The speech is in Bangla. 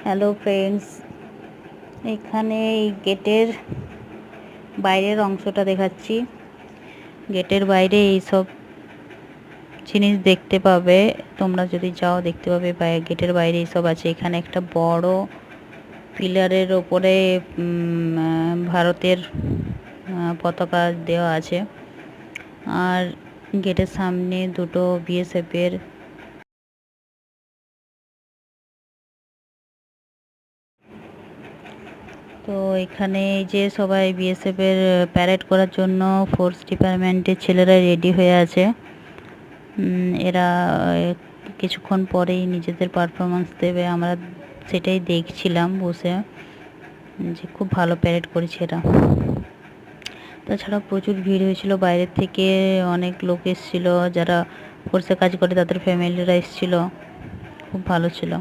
হ্যালো ফ্রেন্ডস, এখানে এই গেটের বাইরের অংশটা দেখাচ্ছি। গেটের বাইরে এইসব জিনিস দেখতে পাবে, তোমরা যদি যাও দেখতে পাবে। গেটের বাইরে এইসব আছে। এখানে একটা বড় পিলারের ওপরে ভারতের পতাকা দেওয়া আছে। আর গেটের সামনে দুটো বিএসএফের তো এখানে এই যে সবাই বিএসএফের প্যারেড করার জন্য ফোর্স ডিপার্টমেন্টের ছেলেরা রেডি হয়ে আছে। এরা কিছুক্ষণ পরেই নিজেদের পারফরমেন্স দেবে। আমরা সেটাই দেখছিলাম বসে, যে খুব ভালো প্যারেড করেছে এরা। তাছাড়া প্রচুর ভিড় হয়েছিল, বাইরের থেকে অনেক লোক এসেছিলো, যারা ফোর্সে কাজ করে তাদের ফ্যামিলিরা এসেছিলো। খুব ভালো ছিল।